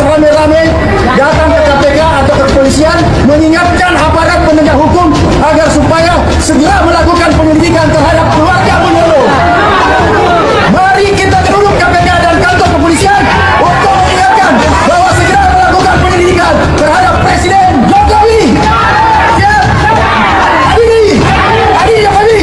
rame-rame datang ke KPK atau ke kepolisian mengingatkan aparat penegak hukum agar supaya segera melakukan penyelidikan terhadap keluarga Munardo. Mari kita turun KPK dan kantor kepolisian untuk mengingatkan bahwa segera melakukan penyelidikan terhadap Presiden Jokowi. Siap? Adili Jokowi.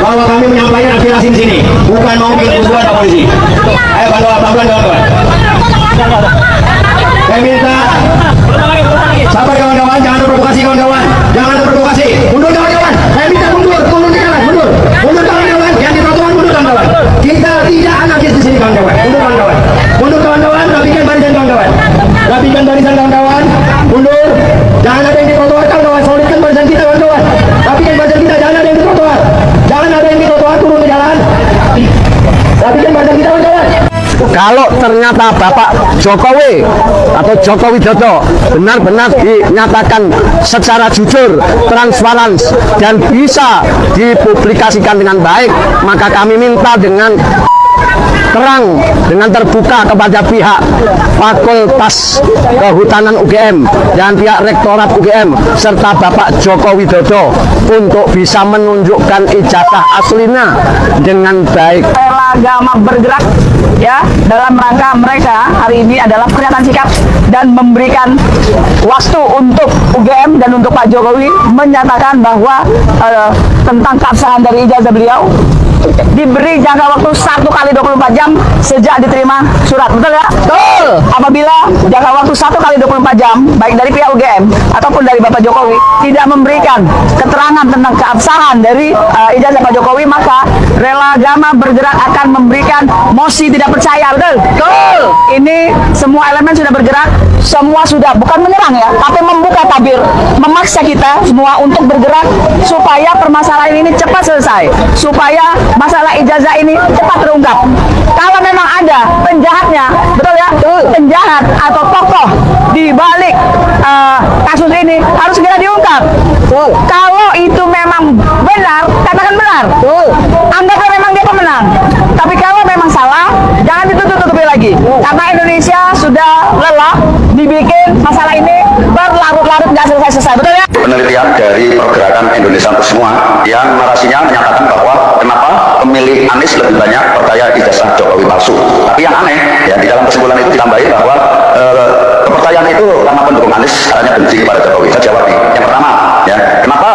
Bahwa kami menyampaikan aspirasi di sini, bukan mau bikin usulan Pak Polisi. Ayo pelan-pelan kawan-kawan. Saya minta sabar kawan-kawan, jangan terprovokasi kawan-kawan, jangan terprovokasi. Mundur kawan-kawan, saya minta mundur di jalan, mundur kawan-kawan, yang di trotoar mundur kawan-kawan. Kita tidak anarkis di sini kawan-kawan, mundur kawan-kawan, rapikan barisan kawan-kawan, mundur. Jangan ada yang di trotoar kawan-kawan, solidkan barisan kita kawan-kawan. Rapikan barisan kita, jangan ada yang di trotoar. Turun ke jalan. Rapikan barisan kita kawan-kawan. Kalau ternyata Bapak Jokowi atau Joko Widodo benar-benar dinyatakan secara jujur, transparan dan bisa dipublikasikan dengan baik, maka kami minta dengan terang, dengan terbuka kepada pihak Fakultas Kehutanan UGM dan pihak Rektorat UGM serta Bapak Joko Widodo untuk bisa menunjukkan ijazah aslinya dengan baik. Agama bergerak ya dalam rangka mereka hari ini adalah pernyataan sikap dan memberikan waktu untuk UGM dan untuk Pak Jokowi menyatakan bahwa tentang keabsahan dari ijazah beliau diberi jangka waktu 1 kali 24 jam sejak diterima surat. Betul ya? Betul. Apabila jangka waktu 1 kali 24 jam baik dari pihak UGM ataupun dari Bapak Jokowi tidak memberikan keterangan tentang keabsahan dari ijazah Pak Jokowi, maka Rela Agama Bergerak akan memberikan mosi tidak percaya. Betul? Betul. Ini semua elemen sudah bergerak, semua sudah bukan menyerang ya, tapi membuka tabir, memaksa kita semua untuk bergerak supaya permasalahan ini cepat selesai, supaya masalah ijazah ini cepat terungkap. Kalau memang ada penjahatnya, betul ya, penjahat atau tokoh di balik kasus ini harus segera diungkap. Kalau itu memang benar, katakan benar. Anggaplah memang dia pemenang. Tapi kalau memang salah, jangan ditutup-tutupi lagi. Karena Indonesia sudah lelah dibikin masalah ini berlarut-larut nggak selesai-selesai. Betul ya? Penelitian dari Pergerakan Indonesia Untuk Semua yang narasinya menyatakan bahwa kenapa pemilih Anies lebih banyak percaya ijazah Jokowi palsu. Tapi yang aneh ya, di dalam kesimpulan itu ditambahin bahwa kepercayaan itu karena pendukung Anies hanya benci kepada Jokowi. Saya jawab nih, yang pertama ya, kenapa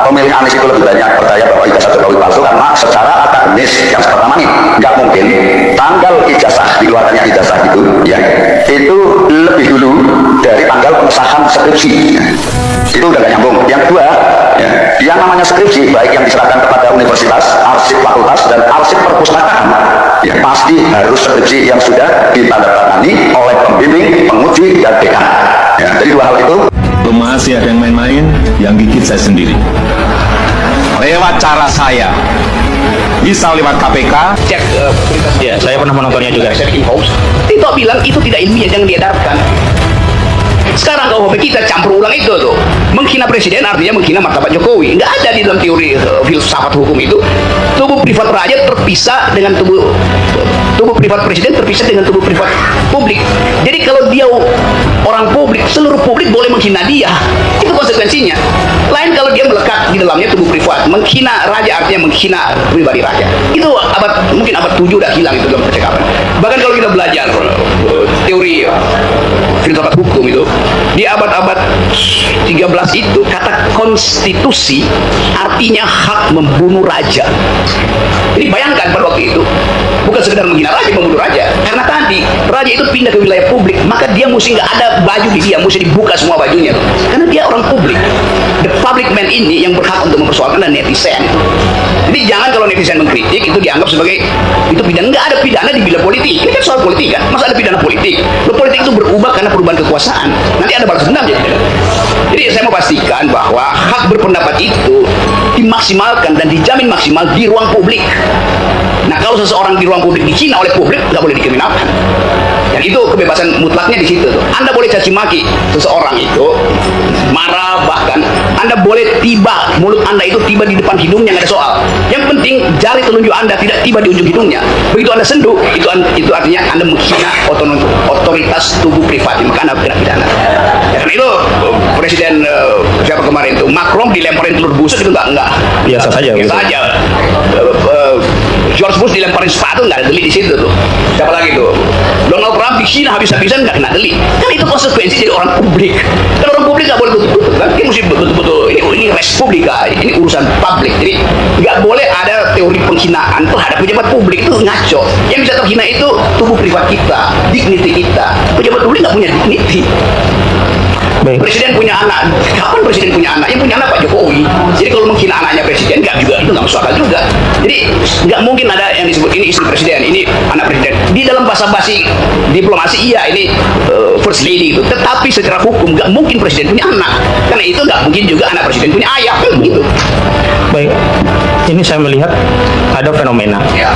pemilih Anies itu lebih banyak percaya bahwa ijazah Jokowi palsu? Karena secara akademis yang pertama nih, nggak mungkin tanggal ijazah dikeluarkannya ijazah itu lebih dulu dari tanggal pengesahan skripsi. Itu udah gak nyambung. Yang kedua ya, yang namanya skripsi baik yang diserahkan kepada universitas, arsip fakultas dan arsip perpustakaan ya pasti harus skripsi yang sudah ditandatangani oleh pembimbing, penguji dan dekan ya. Jadi dua hal itu. Masih ada yang main-main, yang gigit saya sendiri lewat cara saya, bisa lewat KPK. Cek ya, saya pernah menontonnya juga. Tito bilang itu tidak ilmiah, jangan diedarkan. Sekarang KUHP kita campur ulang itu tuh, menghina presiden artinya menghina martabat Jokowi. Nggak ada di dalam teori filsafat hukum itu tubuh privat rakyat terpisah dengan tubuh privat presiden terpisah dengan tubuh privat publik. Jadi kalau dia orang publik, seluruh publik boleh menghina dia, itu konsekuensinya. Lain kalau dia melekat di dalamnya tubuh privat, menghina raja artinya menghina pribadi raja. Itu mungkin abad 7 udah hilang itu dalam percakapan. Bahkan kalau kita belajar teori filsafat hukum itu di abad-abad 13 itu kata konstitusi artinya hak membunuh raja. Jadi bayangkan pada waktu itu bukan sekedar menghina raja, membunuh raja. Karena tadi raja itu pindah ke wilayah publik, maka dia mesti nggak ada baju di dia, mesti dibuka semua bajunya. Karena dia orang publik. The public man ini yang berhak untuk mempersoalkan dan netizen. Jadi jangan kalau netizen mengkritik itu dianggap sebagai itu pidana. Nggak ada pidana di bidang politik. Ini kan soal politik kan. Masa ada balas dendam jadi. Jadi saya mau pastikan bahwa hak berpendapat itu dimaksimalkan dan dijamin maksimal di ruang publik. Nah, kalau seseorang di ruang publik dihina oleh publik, nggak boleh dikriminalkan. Dan itu kebebasan mutlaknya di situ. Anda boleh caci maki seseorang itu, marah, bahkan Anda boleh tiba, mulut Anda itu tiba di depan hidungnya, nggak ada soal. Yang penting jari telunjuk Anda tidak tiba di ujung hidungnya. Begitu Anda senduh, itu artinya Anda menghina otoritas tubuh privati, maka Anda kena pidana. Ya, karena itu Presiden siapa kemarin itu Macron dilemparin telur busuk itu nggak Biasa saja. biasa aja. George Bush dilemparin sepatu nggak ada delik di situ tuh. Siapa lagi tuh? Donald Trump dihina habis-habisan nggak kena delik. Kan itu konsekuensi jadi orang publik. Kan orang publik nggak boleh tutup-tutup kan? Dia mesti betul-betul ini res publika, ini urusan publik. Jadi nggak boleh ada teori penghinaan terhadap pejabat publik, itu ngaco. Yang bisa terhina itu tubuh privat kita, dignity kita. Pejabat publik nggak punya dignity. Baik. Presiden punya anak. Kapan presiden punya anak? Yang punya anak Pak Jokowi. Jadi kalau menghina anaknya presiden nggak juga, itu nggak masuk akal juga. Jadi nggak mungkin ada yang disebut ini istri presiden, ini anak presiden. Di dalam basa-basi diplomasi iya ini first lady itu. Tetapi secara hukum nggak mungkin presiden punya anak. Karena itu nggak mungkin juga anak presiden punya ayah kan begitu. Baik, ini saya melihat ada fenomena. Ya.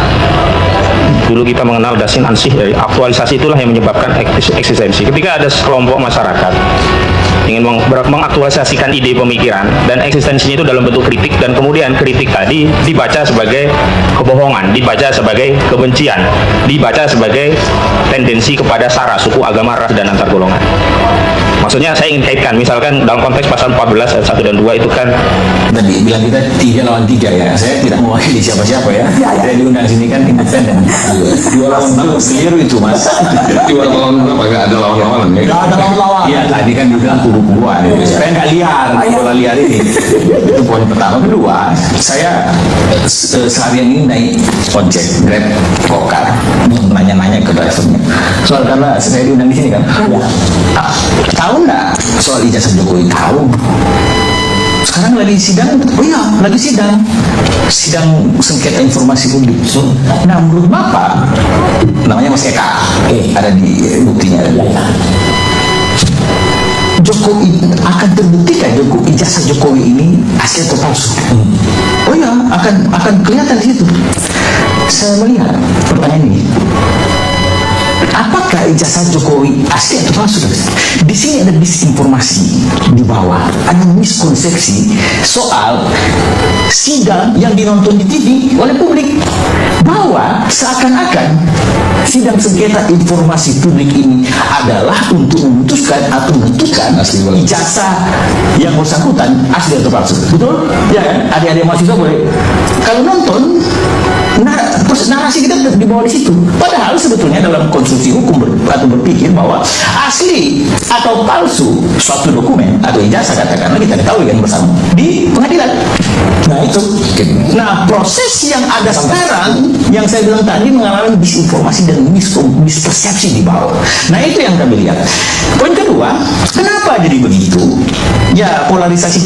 Dulu kita mengenal Dasin Ansih, dari aktualisasi itulah yang menyebabkan eksistensi. Ketika ada sekelompok masyarakat ingin mengaktualisasikan ide pemikiran dan eksistensinya itu dalam bentuk kritik, dan kemudian kritik tadi dibaca sebagai kebohongan, dibaca sebagai kebencian, dibaca sebagai tendensi kepada sara, suku, agama, ras, dan antar golongan. Maksudnya saya ingin kaitkan, misalkan dalam konteks pasal 14 ayat 1 dan 2 itu kan Tadi bilang kita 3 lawan 3 ya. Saya tidak mewakili siapa-siapa ya. Saya diundang sini kan independen. 2 lawan 2 keliru itu Mas. 2 lawan berapa? Gak ada lawan-lawanan ya? Nggak ada lawan-lawan. Iya tadi kan dibilang kubu-kubuan. Supaya nggak liar, bola liar ini. Itu poin pertama. Kedua, saya seharian ini naik ojek, Grab, Kokar, nanya-nanya ke drivernya. Soal karena saya diundang di sini kan. Tahu nggak soal ijazah Jokowi? Tahu. Sekarang lagi sidang, oh iya, lagi sidang sengketa informasi publik. Nah, menurut Bapak, namanya Mas Eka, ada di buktinya. Jokowi akan terbuktikan ijazah Jokowi ini asli atau palsu? Oh iya, akan kelihatan di situ. Saya melihat pertanyaan ini. Apakah ijazah Jokowi asli atau palsu? Di sini ada disinformasi di bawah, ada miskonsepsi soal sidang yang dinonton di TV oleh publik, bahwa seakan-akan sidang sengketa informasi publik ini adalah untuk memutuskan atau menentukan ijazah yang bersangkutan asli atau palsu. Betul? Ya kan? Adik-adik mahasiswa boleh kalau nonton. Nah, terus narasi kita dibawa di situ. Padahal sebetulnya dalam konstruksi hukum atau berpikir bahwa asli atau palsu suatu dokumen atau ijazah, katakanlah kita ketahui kan bersama di pengadilan. Nah itu. Nah proses yang ada sekarang yang saya bilang tadi mengalami disinformasi dan mispersepsi di bawah. Nah itu yang kami lihat. Poin kedua, kenapa jadi begitu? Ya polarisasi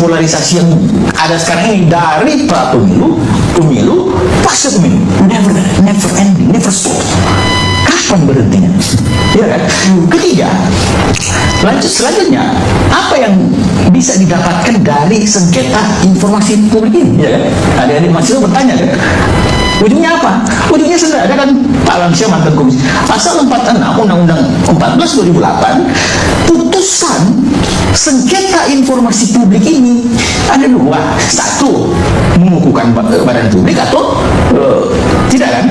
yang ada sekarang ini dari pra pemilu, pasca pemilu, never ending, never stop. Kapan berhentinya? Ya kan? Ketiga, selanjutnya apa yang bisa didapatkan dari sengketa informasi publik ini? Ya kan? Adik-adik mahasiswa bertanya kan? Ujungnya apa? Ujungnya sederhana kan Pak Lamsyah mantan komisi. Pasal 46 Undang-Undang 14 2008, putusan sengketa informasi publik ini ada dua. Satu, mengukuhkan badan publik atau tidak kan?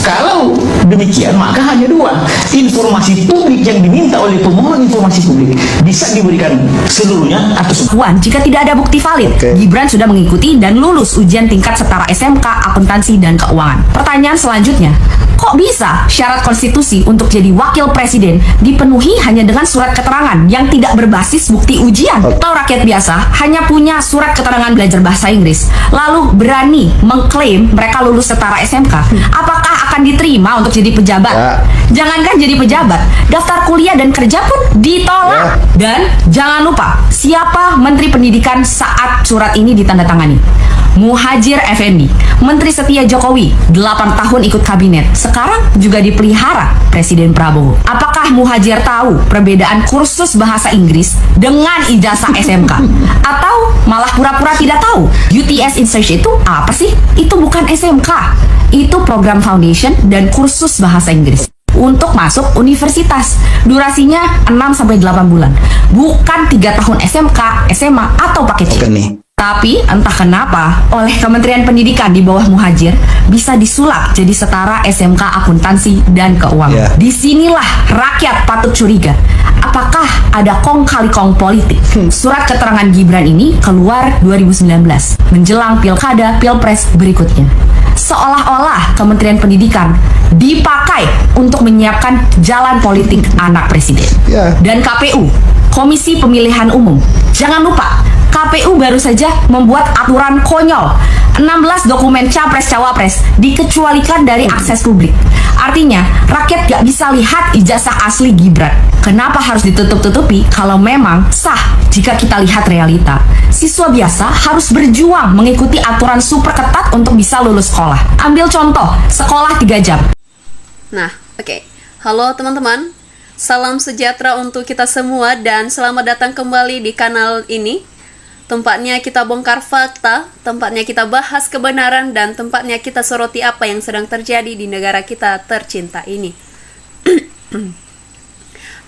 Kalau demikian maka hanya dua. Informasi publik yang diminta oleh pemohon informasi publik bisa diberikan seluruhnya atau Jika tidak ada bukti valid, Gibran sudah mengikuti dan lulus ujian tingkat setara SMK, akuntansi, dan keuangan. Pertanyaan selanjutnya, kok bisa syarat konstitusi untuk jadi wakil presiden dipenuhi hanya dengan surat keterangan yang tidak berbasis bukti ujian? Atau rakyat biasa hanya punya surat keterangan belajar bahasa Inggris, lalu berani mengklaim mereka lulus setara SMK? Apakah akan diterima untuk jadi pejabat? Jangankan jadi pejabat, daftar kuliah dan kerja pun ditolak. Dan jangan lupa, siapa Menteri Pendidikan saat surat ini ditandatangani? Muhadjir Effendi, Menteri Setia Jokowi, 8 tahun ikut kabinet, sekarang juga dipelihara Presiden Prabowo. Apakah Muhadjir tahu perbedaan kursus bahasa Inggris dengan ijazah SMK? Atau malah pura-pura tidak tahu? UTS in Search itu apa sih? Itu bukan SMK, itu program foundation dan kursus bahasa Inggris untuk masuk universitas. Durasinya 6-8 bulan. Bukan 3 tahun SMK, SMA, atau paket C. Tapi entah kenapa oleh Kementerian Pendidikan di bawah Muhadjir bisa disulap jadi setara SMK Akuntansi dan Keuangan. Disinilah rakyat patut curiga. Apakah ada kong kali kong politik? Surat keterangan Gibran ini keluar 2019 menjelang pilkada pilpres berikutnya. Seolah-olah Kementerian Pendidikan dipakai untuk menyiapkan jalan politik anak presiden. Dan KPU, Komisi Pemilihan Umum, jangan lupa KPU baru saja membuat aturan konyol. 16 dokumen Capres-Cawapres dikecualikan dari akses publik. Artinya, rakyat gak bisa lihat ijazah asli Gibran. Kenapa harus ditutup-tutupi kalau memang sah jika kita lihat realita? Siswa biasa harus berjuang mengikuti aturan super ketat untuk bisa lulus sekolah. Ambil contoh, sekolah 3 jam. Nah, oke. Halo teman-teman. Salam sejahtera untuk kita semua dan selamat datang kembali di kanal ini. Tempatnya kita bongkar fakta, tempatnya kita bahas kebenaran, dan tempatnya kita soroti apa yang sedang terjadi di negara kita tercinta ini.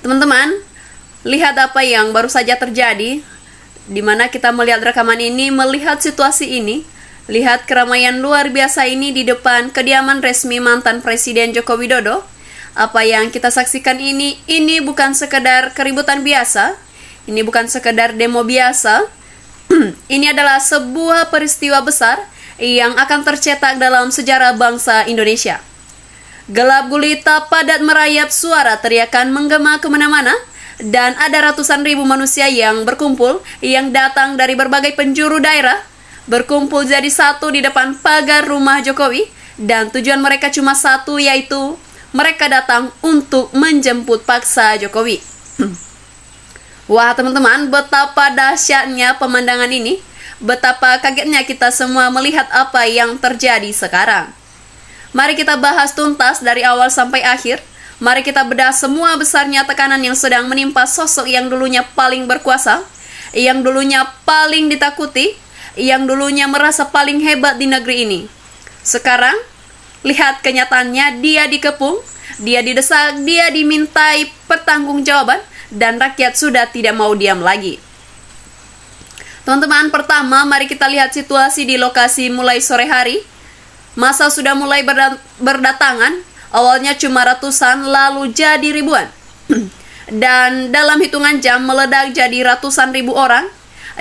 Teman-teman, lihat apa yang baru saja terjadi, di mana kita melihat rekaman ini, melihat situasi ini, lihat keramaian luar biasa ini di depan kediaman resmi mantan Presiden Joko Widodo. Apa yang kita saksikan ini bukan sekedar keributan biasa, ini bukan sekedar demo biasa. Ini adalah sebuah peristiwa besar yang akan tercetak dalam sejarah bangsa Indonesia. Gelap gulita padat merayap, suara teriakan menggema kemana-mana, dan ada ratusan ribu manusia yang berkumpul, yang datang dari berbagai penjuru daerah, berkumpul jadi satu di depan pagar rumah Jokowi, dan tujuan mereka cuma satu, yaitu mereka datang untuk menjemput paksa Jokowi. Wah teman-teman, betapa dahsyatnya pemandangan ini, betapa kagetnya kita semua melihat apa yang terjadi sekarang. Mari kita bahas tuntas dari awal sampai akhir. Mari kita bedah semua besarnya tekanan yang sedang menimpa sosok yang dulunya paling berkuasa, yang dulunya paling ditakuti, yang dulunya merasa paling hebat di negeri ini. Sekarang, lihat kenyataannya, dia dikepung, dia didesak, dia dimintai pertanggungjawaban, dan rakyat sudah tidak mau diam lagi. Teman-teman, pertama mari kita lihat situasi di lokasi mulai sore hari. Masa sudah mulai berdatangan, awalnya cuma ratusan, lalu jadi ribuan. Dan dalam hitungan jam meledak jadi ratusan ribu orang.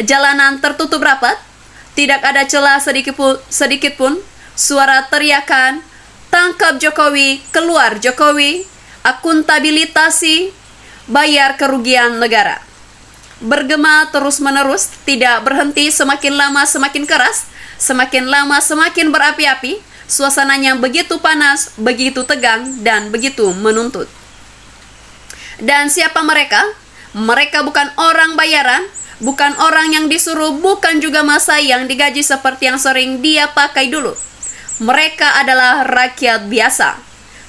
Jalanan tertutup rapat, tidak ada celah sedikit pun. Suara teriakan, tangkap Jokowi, keluar Jokowi, akuntabilitasi, bayar kerugian negara. Bergema terus-menerus, tidak berhenti, semakin lama semakin keras, semakin lama semakin berapi-api, suasananya begitu panas, begitu tegang, dan begitu menuntut. Dan siapa mereka? Mereka bukan orang bayaran, bukan orang yang disuruh, bukan juga massa yang digaji seperti yang sering dia pakai dulu. Mereka adalah rakyat biasa.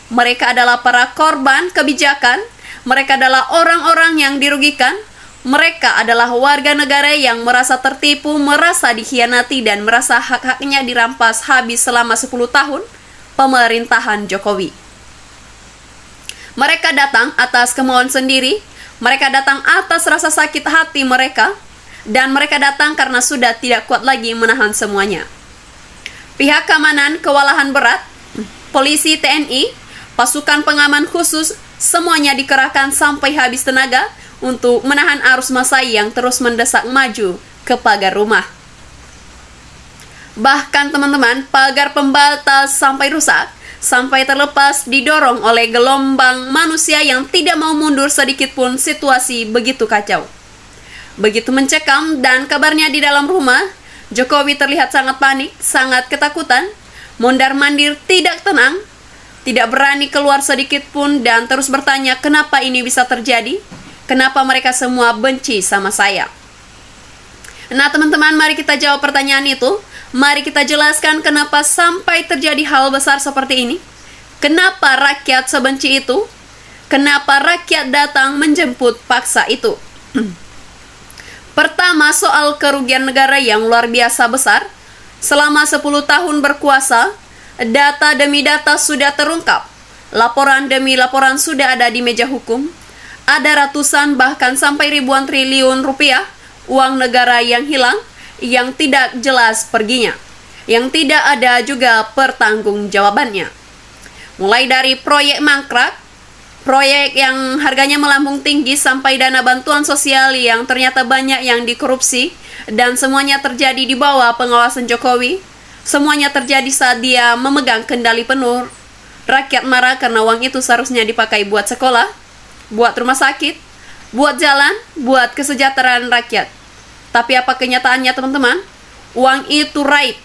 Mereka adalah para korban kebijakan. Mereka adalah orang-orang yang dirugikan. Mereka adalah warga negara yang merasa tertipu, merasa dikhianati, dan merasa hak-haknya dirampas habis selama 10 tahun pemerintahan Jokowi. Mereka datang atas kemauan sendiri, mereka datang atas rasa sakit hati mereka, dan mereka datang karena sudah tidak kuat lagi menahan semuanya. Pihak keamanan kewalahan berat, polisi, TNI, pasukan pengaman khusus, semuanya dikerahkan sampai habis tenaga untuk menahan arus massa yang terus mendesak maju ke pagar rumah. Bahkan teman-teman, pagar pembatas sampai rusak, sampai terlepas didorong oleh gelombang manusia yang tidak mau mundur sedikit pun. Situasi begitu kacau, begitu mencekam, dan kabarnya di dalam rumah, Jokowi terlihat sangat panik, sangat ketakutan, mondar-mandir, tidak tenang, tidak berani keluar sedikit pun, dan terus bertanya, kenapa ini bisa terjadi? Kenapa mereka semua benci sama saya? Nah teman-teman, mari kita jawab pertanyaan itu. Mari kita jelaskan kenapa sampai terjadi hal besar seperti ini. Kenapa rakyat sebenci itu? Kenapa rakyat datang menjemput paksa itu? Pertama, soal kerugian negara yang luar biasa besar. Selama 10 tahun berkuasa, data demi data sudah terungkap. Laporan demi laporan sudah ada di meja hukum. Ada ratusan bahkan sampai ribuan triliun rupiah uang negara yang hilang, yang tidak jelas perginya, yang tidak ada juga pertanggungjawabannya. Mulai dari proyek mangkrak, proyek yang harganya melambung tinggi, sampai dana bantuan sosial yang ternyata banyak yang dikorupsi, dan semuanya terjadi di bawah pengawasan Jokowi. Semuanya terjadi saat dia memegang kendali penuh. Rakyat marah karena uang itu seharusnya dipakai buat sekolah, buat rumah sakit, buat jalan, buat kesejahteraan rakyat. Tapi apa kenyataannya, teman-teman? Uang itu raib.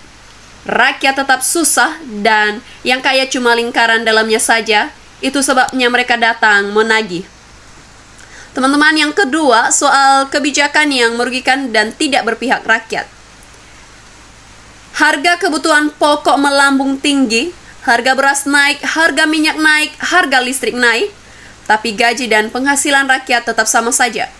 Rakyat tetap susah, dan yang kaya cuma lingkaran dalamnya saja. Itu sebabnya mereka datang menagih. Teman-teman, yang kedua, soal kebijakan yang merugikan dan tidak berpihak rakyat. Harga kebutuhan pokok melambung tinggi, harga beras naik, harga minyak naik, harga listrik naik, tapi gaji dan penghasilan rakyat tetap sama saja.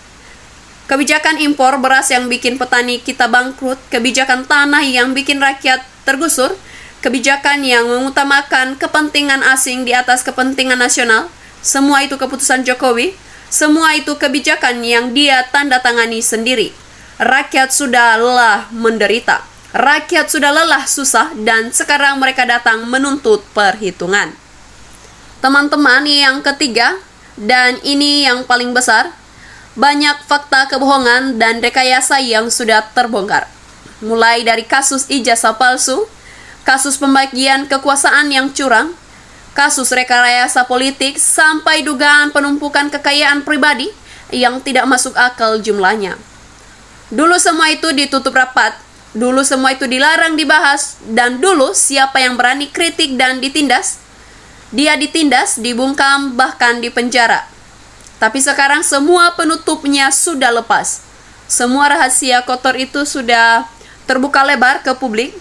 Kebijakan impor beras yang bikin petani kita bangkrut, kebijakan tanah yang bikin rakyat tergusur, kebijakan yang mengutamakan kepentingan asing di atas kepentingan nasional, semua itu keputusan Jokowi, semua itu kebijakan yang dia tanda tangani sendiri. Rakyat sudah lelah menderita, rakyat sudah lelah susah, dan sekarang mereka datang menuntut perhitungan. Teman-teman, yang ketiga, dan ini yang paling besar, banyak fakta kebohongan dan rekayasa yang sudah terbongkar. Mulai dari kasus ijazah palsu, kasus pembagian kekuasaan yang curang, kasus rekayasa politik, sampai dugaan penumpukan kekayaan pribadi yang tidak masuk akal jumlahnya. Dulu semua itu ditutup rapat, dulu semua itu dilarang dibahas, dan dulu siapa yang berani kritik dan ditindas, dia ditindas, dibungkam, bahkan dipenjara. Tapi sekarang semua penutupnya sudah lepas. Semua rahasia kotor itu sudah terbuka lebar ke publik.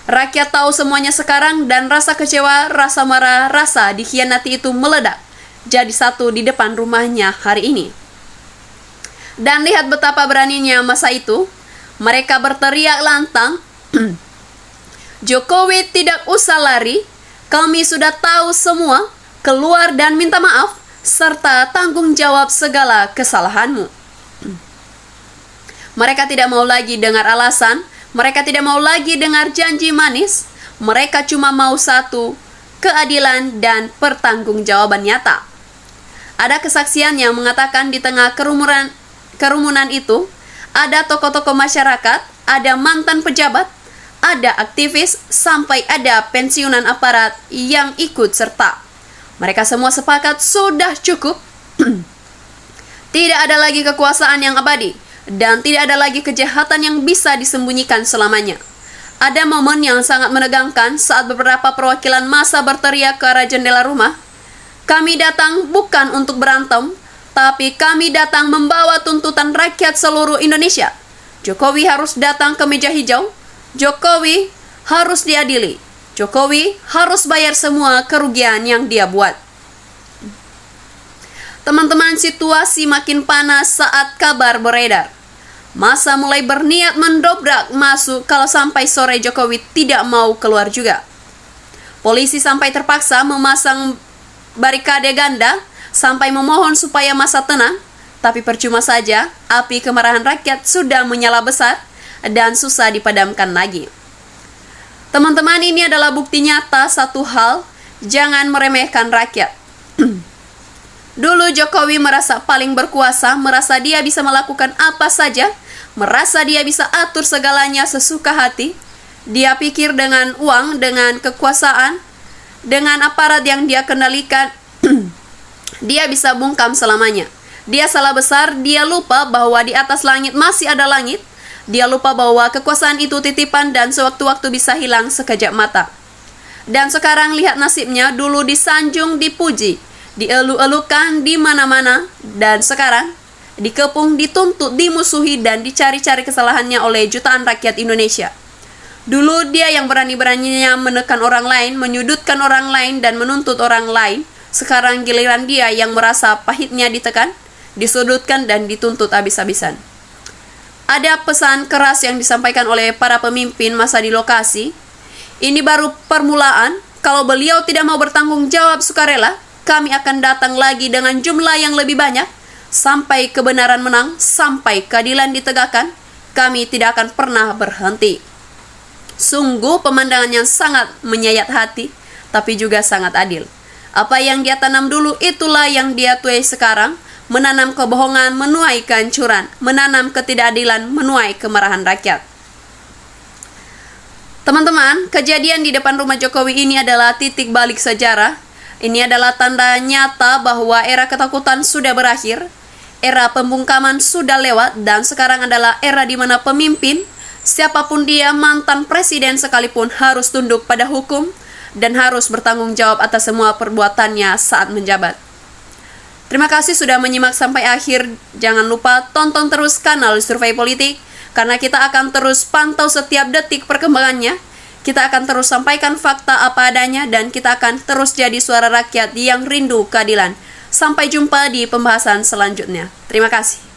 Rakyat tahu semuanya sekarang, dan rasa kecewa, rasa marah, rasa dikhianati itu meledak jadi satu di depan rumahnya hari ini. Dan lihat betapa beraninya masa itu. Mereka berteriak lantang, Jokowi tidak usah lari, kami sudah tahu semua, keluar dan minta maaf, serta tanggung jawab segala kesalahanmu. Mereka tidak mau lagi dengar alasan, mereka tidak mau lagi dengar janji manis, mereka cuma mau satu, keadilan dan pertanggungjawaban nyata. Ada kesaksian yang mengatakan di tengah kerumunan itu, ada tokoh-tokoh masyarakat, ada mantan pejabat, ada aktivis, sampai ada pensiunan aparat yang ikut serta. Mereka semua sepakat sudah cukup. Tidak ada lagi kekuasaan yang abadi, dan tidak ada lagi kejahatan yang bisa disembunyikan selamanya. Ada momen yang sangat menegangkan saat beberapa perwakilan massa berteriak ke arah jendela rumah, kami datang bukan untuk berantem, tapi kami datang membawa tuntutan rakyat seluruh Indonesia. Jokowi harus datang ke meja hijau, Jokowi harus diadili, Jokowi harus bayar semua kerugian yang dia buat. Teman-teman, situasi makin panas saat kabar beredar. Massa mulai berniat mendobrak masuk kalau sampai sore Jokowi tidak mau keluar juga. Polisi sampai terpaksa memasang barikade ganda sampai memohon supaya massa tenang, tapi percuma saja, api kemarahan rakyat sudah menyala besar dan susah dipadamkan lagi. Teman-teman, ini adalah bukti nyata satu hal, jangan meremehkan rakyat. Dulu Jokowi merasa paling berkuasa, merasa dia bisa melakukan apa saja, merasa dia bisa atur segalanya sesuka hati. Dia pikir dengan uang, dengan kekuasaan, dengan aparat yang dia kendalikan, dia bisa bungkam selamanya. Dia salah besar, dia lupa bahwa di atas langit masih ada langit. Dia lupa bahwa kekuasaan itu titipan dan sewaktu-waktu bisa hilang sekejap mata. Dan sekarang lihat nasibnya, dulu disanjung, dipuji, dielu-elukan di mana-mana, dan sekarang dikepung, dituntut, dimusuhi, dan dicari-cari kesalahannya oleh jutaan rakyat Indonesia. Dulu dia yang berani-beraninya menekan orang lain, menyudutkan orang lain, dan menuntut orang lain. Sekarang giliran dia yang merasa pahitnya ditekan, disudutkan, dan dituntut habis-habisan. Ada pesan keras yang disampaikan oleh para pemimpin masa di lokasi. Ini baru permulaan. Kalau beliau tidak mau bertanggung jawab sukarela, kami akan datang lagi dengan jumlah yang lebih banyak. Sampai kebenaran menang, sampai keadilan ditegakkan, kami tidak akan pernah berhenti. Sungguh pemandangan yang sangat menyayat hati, tapi juga sangat adil. Apa yang dia tanam dulu, itulah yang dia tuai sekarang. Menanam kebohongan, menuai kehancuran. Menanam ketidakadilan, menuai kemarahan rakyat. Teman-teman, kejadian di depan rumah Jokowi ini adalah titik balik sejarah. Ini adalah tanda nyata bahwa era ketakutan sudah berakhir. Era pembungkaman sudah lewat, dan sekarang adalah era di mana pemimpin, siapapun dia, mantan presiden sekalipun, harus tunduk pada hukum dan harus bertanggung jawab atas semua perbuatannya saat menjabat. Terima kasih sudah menyimak sampai akhir. Jangan lupa tonton terus kanal Survei Politik, karena kita akan terus pantau setiap detik perkembangannya. Kita akan terus sampaikan fakta apa adanya, dan kita akan terus jadi suara rakyat yang rindu keadilan. Sampai jumpa di pembahasan selanjutnya. Terima kasih.